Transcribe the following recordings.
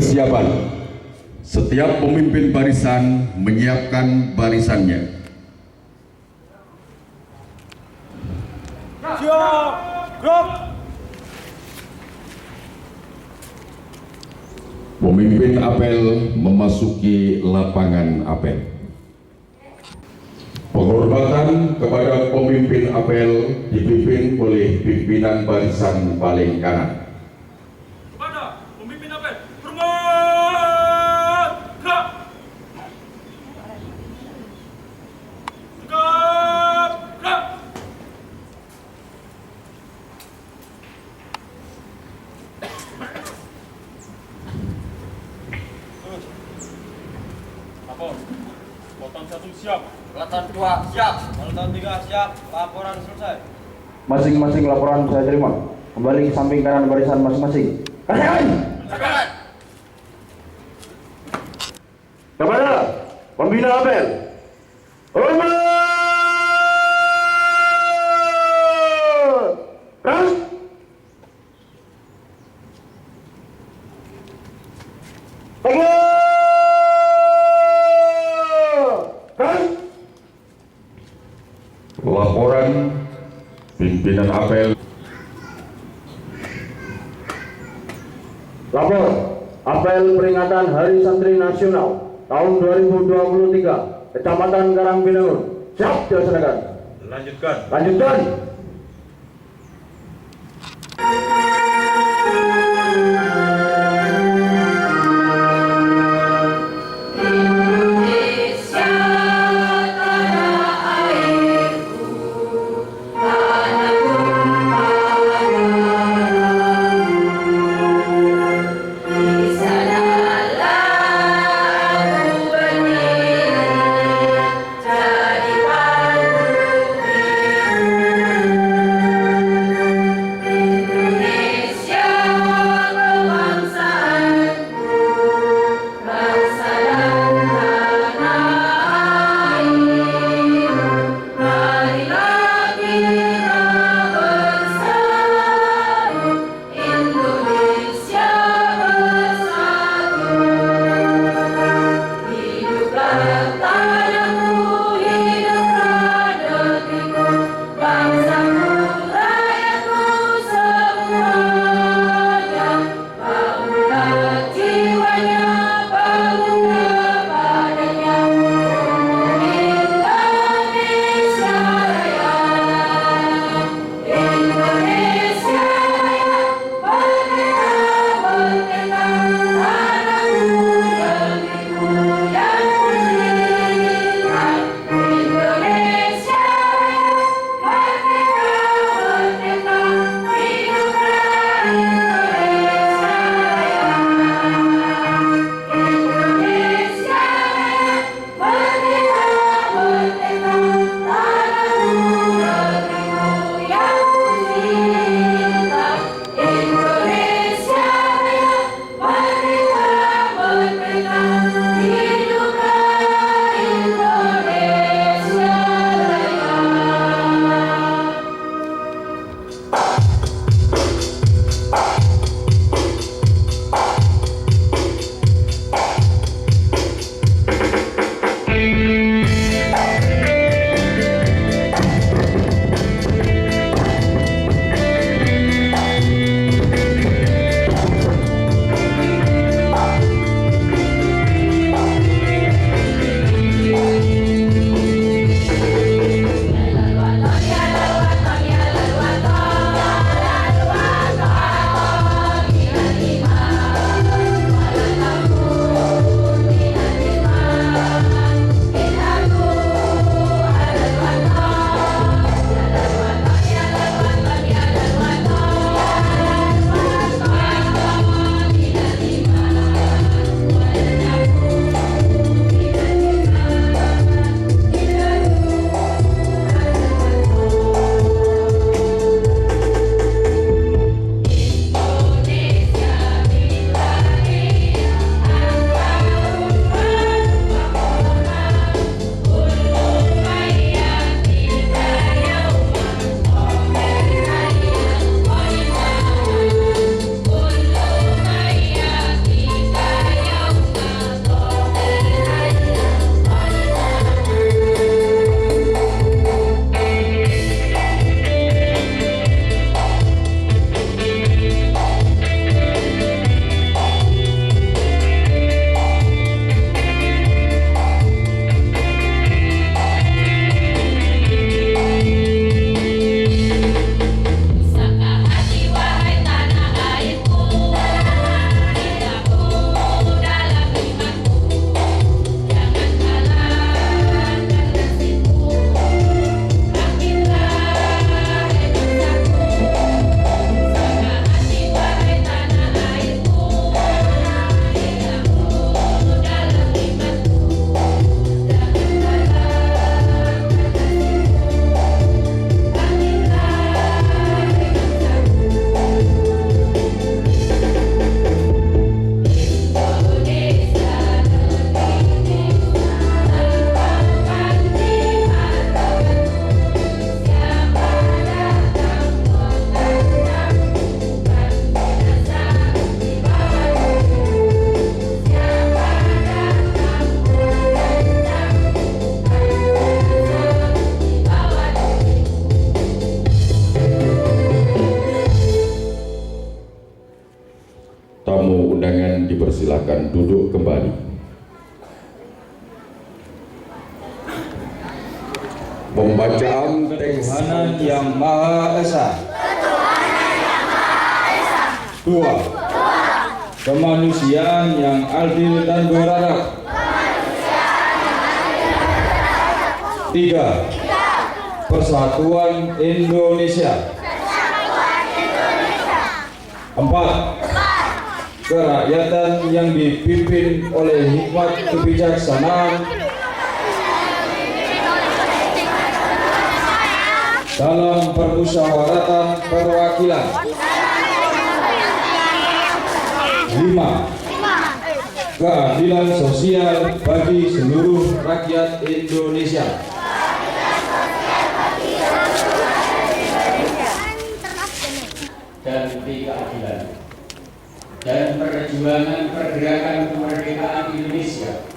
Persiapan. Setiap pemimpin barisan menyiapkan barisannya. Siap, gerak. Pemimpin apel memasuki lapangan apel. Penghormatan kepada pemimpin apel dipimpin oleh pimpinan barisan paling kanan. Kepada pemimpin apel, hormat, gerak. Tegap, gerak. Lapor. Potong 1 siap. Pelatan 2 siap. Pelatan 3 siap. Laporan selesai. Masing-masing laporan saya terima. Kembali ke samping kanan barisan masing-masing. Kasihkan! Silakan. Kepada pembina apel. Hormat! Ras! Tegak! Ras! Laporan pimpinan apel. Lapor apel peringatan Hari Santri Nasional tahun 2023 Kecamatan Karangbinangun siap dilaksanakan. Lanjutkan. Pembacaan teks Ketuhanan yang Maha Esa. Dua, kemanusiaan yang adil dan beradab. Tiga, persatuan Indonesia. Empat, kerakyatan yang dipimpin oleh hikmat kebijaksanaan dalam permusyawaratan perwakilan. 5. Keadilan sosial bagi seluruh rakyat Indonesia. Dan keadilan dan perjuangan pergerakan kemerdekaan Indonesia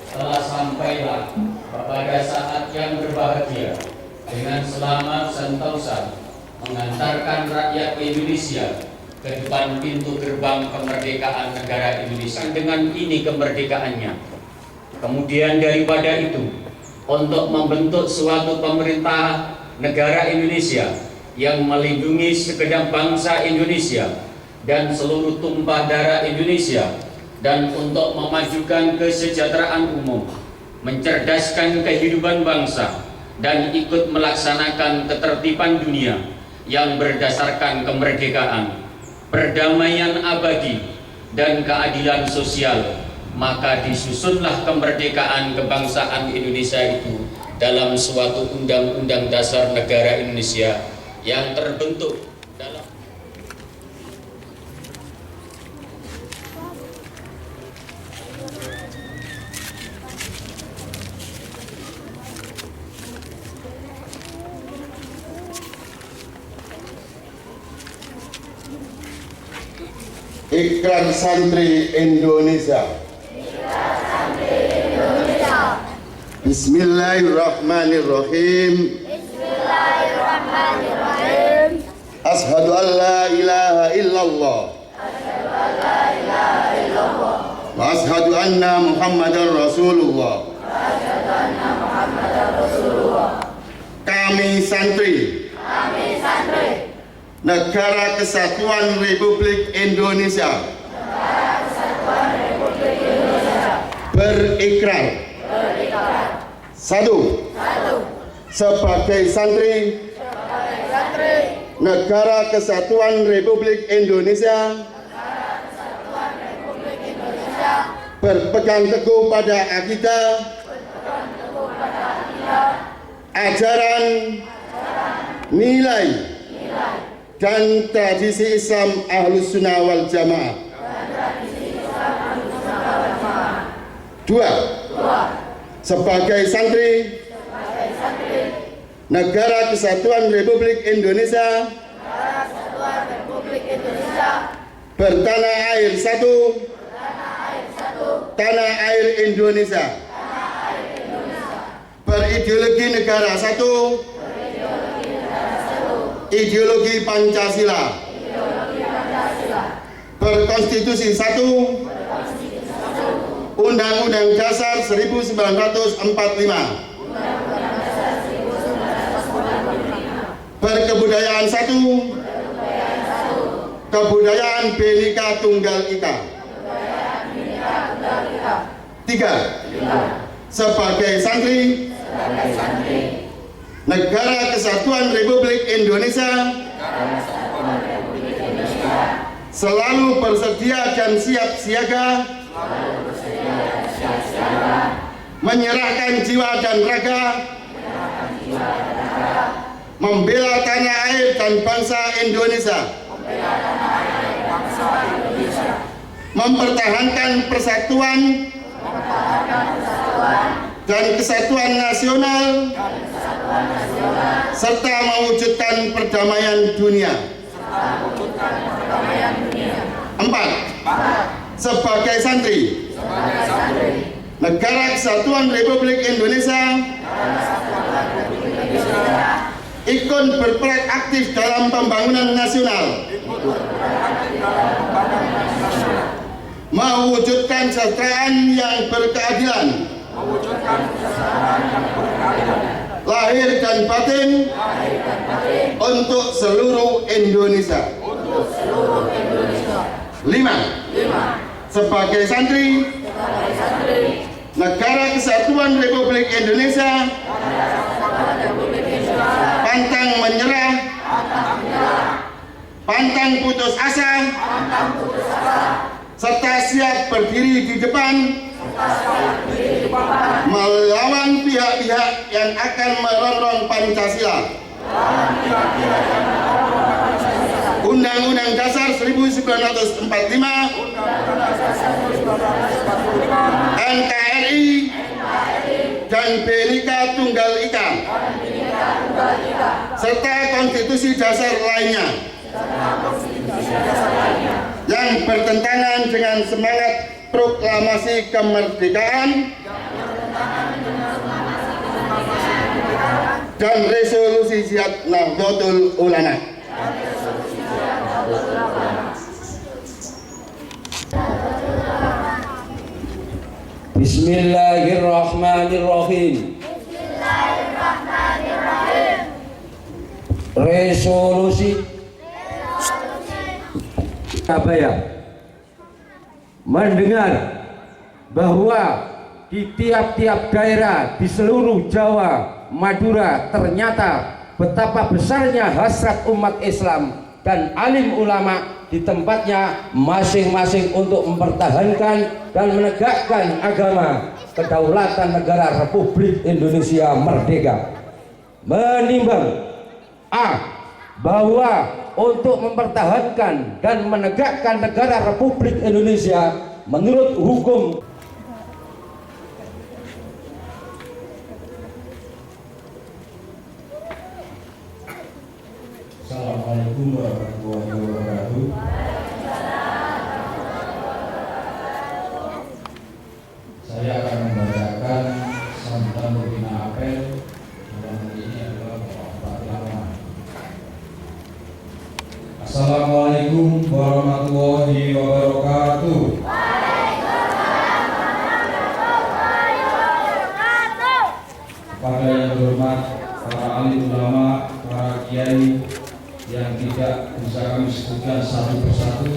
telah sampailah kepada saat yang berbahagia dengan selamat sentosa mengantarkan rakyat Indonesia ke depan pintu gerbang kemerdekaan negara Indonesia. Dengan ini kemerdekaannya. Kemudian daripada itu, untuk membentuk suatu pemerintah negara Indonesia yang melindungi segenap bangsa Indonesia dan seluruh tumpah darah Indonesia, dan untuk memajukan kesejahteraan umum, mencerdaskan kehidupan bangsa, dan ikut melaksanakan ketertiban dunia yang berdasarkan kemerdekaan, perdamaian abadi, dan keadilan sosial, maka disusunlah kemerdekaan kebangsaan Indonesia itu dalam suatu undang-undang dasar negara Indonesia yang terbentuk dalam Ikrar Santri Indonesia. Bismillahirrahmanirrahim. Ashhadu an la ilaha illallah. Wa ashhadu anna Muhammadar Rasulullah. Kami santri Negara Kesatuan Republik Indonesia berikrar. Satu, sebagai santri Negara Kesatuan Republik Indonesia berpegang teguh pada akidah, ajaran, nilai, dan tradisi Islam Ahlus Sunnah wal Jamaah. Dua, sebagai santri Negara Kesatuan Republik Indonesia bertanah air satu, tanah air Indonesia, berideologi negara satu, ideologi Pancasila, berkonstitusi satu, Undang-Undang Dasar 1945, berkebudayaan satu, kebudayaan Bhinneka Tunggal Ika. Tiga, sebagai santri Negara Kesatuan Republik Indonesia selalu bersedia dan siap siaga menyerahkan jiwa dan raga membela tanah air dan bangsa Indonesia, mempertahankan persatuan dan kesatuan nasional, serta mewujudkan perdamaian dunia. Empat, sebagai santri Negara Kesatuan Republik Indonesia ikut berperan aktif dalam pembangunan nasional, mewujudkan kesejahteraan yang berkeadilan, lahir dan batin untuk seluruh Indonesia. 5. Sebagai santri Negara Kesatuan Republik Indonesia, pantang menyerah, pantang putus asa, serta siap berdiri di depan melawan pihak-pihak yang akan merongrong Pancasila. Undang-Undang Dasar 1945, NKRI, dan Bhinneka Tunggal Ika, serta konstitusi dasar lainnya yang bertentangan dengan semangat proklamasi kemerdekaan dan resolusi Jihad Nahdlatul Ulama. Bismillahirrahmanirrahim. Resolusi Surabaya mendengar bahwa di tiap-tiap daerah di seluruh Jawa, Madura ternyata betapa besarnya hasrat umat Islam dan alim ulama di tempatnya masing-masing untuk mempertahankan dan menegakkan agama kedaulatan negara Republik Indonesia merdeka. Menimbang A. Bahwa untuk mempertahankan dan menegakkan negara Republik Indonesia menurut hukum Assalamualaikum warahmatullahi wabarakatuh. Saya akan membacakan sambutan pembina apel yang ini adalah Bapak Lama. Assalamualaikum warahmatullahi wabarakatuh. Kepada yang terhormat para alim ulama, para kiai yang tidak bisa kami sebutkan satu persatu,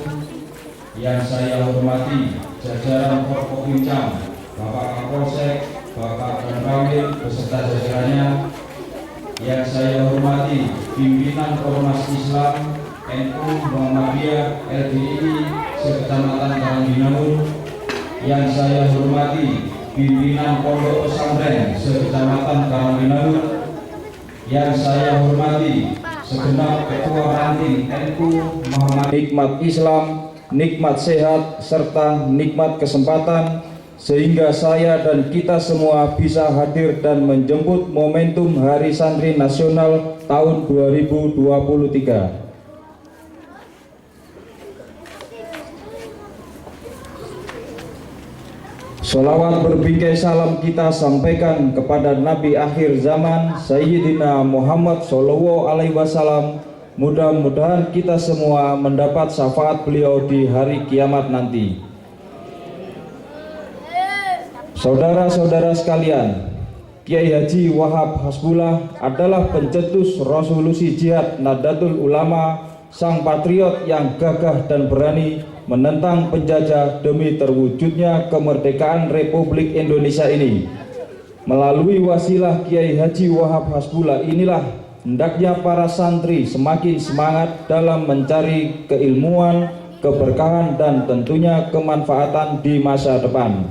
yang saya hormati jajaran Forkopincam, Bapak Kapolsek, Bapak Danramil beserta jajarannya, yang saya hormati pimpinan Ormas Islam NU Muhammadiyah LDI Sekecamatan Karangginangun, yang saya hormati pimpinan Pondok Pesantren Sekecamatan Karangginangun, yang saya hormati segenap ketua ranting NU Muhammadiyah. Nikmat Islam, nikmat sehat, serta nikmat kesempatan sehingga saya dan kita semua bisa hadir dan menjemput momentum Hari Santri Nasional tahun 2023. Sholawat berbingkai salam kita sampaikan kepada Nabi akhir zaman Sayyidina Muhammad Sallallahu Alaihi Wasallam. Mudah-mudahan kita semua mendapat syafaat beliau di hari kiamat nanti. Saudara-saudara sekalian, Kiai Haji Wahab Hasbullah adalah pencetus resolusi Jihad Nahdlatul Ulama, sang patriot yang gagah dan berani menentang penjajah demi terwujudnya kemerdekaan Republik Indonesia ini. Melalui wasilah Kiai Haji Wahab Hasbullah inilah hendaknya para santri semakin semangat dalam mencari keilmuan, keberkahan, dan tentunya kemanfaatan di masa depan.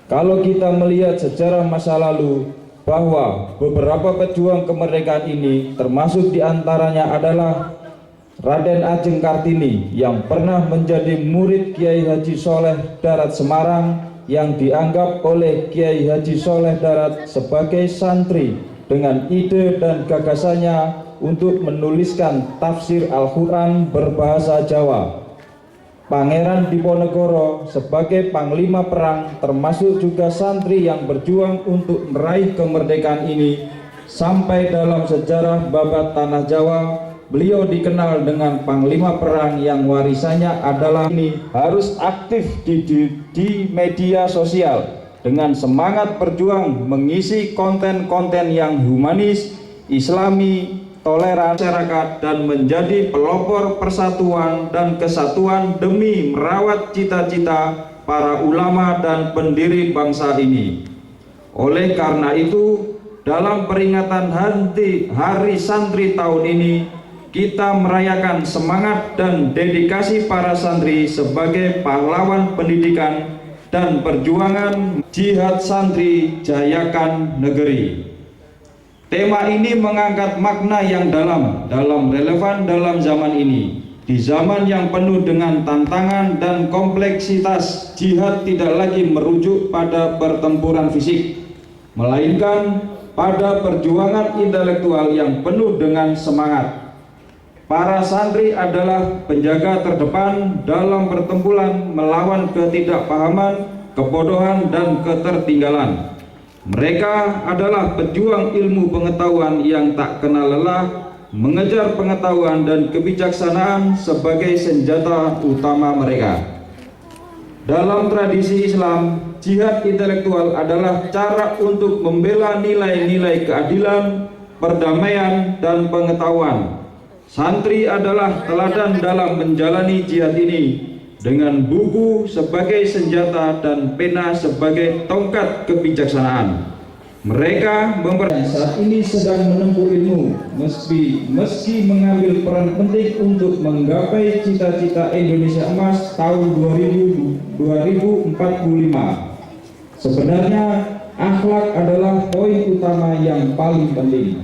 Kalau kita melihat sejarah masa lalu, bahwa beberapa pejuang kemerdekaan ini termasuk diantaranya adalah Raden Ajeng Kartini yang pernah menjadi murid Kiai Haji Soleh Darat Semarang, yang dianggap oleh Kiai Haji Soleh Darat sebagai santri dengan ide dan gagasannya untuk menuliskan tafsir Al-Quran berbahasa Jawa. Pangeran Diponegoro sebagai panglima perang, termasuk juga santri yang berjuang untuk meraih kemerdekaan ini. Sampai dalam sejarah babat tanah Jawa, beliau dikenal dengan panglima perang yang warisannya adalah ini harus aktif di media sosial dengan semangat berjuang mengisi konten-konten yang humanis, islami, toleran masyarakat, dan menjadi pelopor persatuan dan kesatuan demi merawat cita-cita para ulama dan pendiri bangsa ini. Oleh karena itu, dalam peringatan Hari Santri tahun ini, kita merayakan semangat dan dedikasi para santri sebagai pahlawan pendidikan dan perjuangan jihad santri jayakan negeri. Tema ini mengangkat makna yang dalam relevan dalam zaman ini. Di zaman yang penuh dengan tantangan dan kompleksitas, jihad tidak lagi merujuk pada pertempuran fisik, melainkan pada perjuangan intelektual yang penuh dengan semangat. Para santri adalah penjaga terdepan dalam pertempuran melawan ketidakpahaman, kebodohan, dan ketertinggalan. Mereka adalah pejuang ilmu pengetahuan yang tak kenal lelah, mengejar pengetahuan dan kebijaksanaan sebagai senjata utama mereka. Dalam tradisi Islam, jihad intelektual adalah cara untuk membela nilai-nilai keadilan, perdamaian, dan pengetahuan. Santri adalah teladan dalam menjalani jihad ini, dengan buku sebagai senjata dan pena sebagai tongkat kebijaksanaan. Mereka saat ini sedang menempuh ilmu, meski mengambil peran penting untuk menggapai cita-cita Indonesia Emas tahun 2045. Sebenarnya, akhlak adalah poin utama yang paling penting.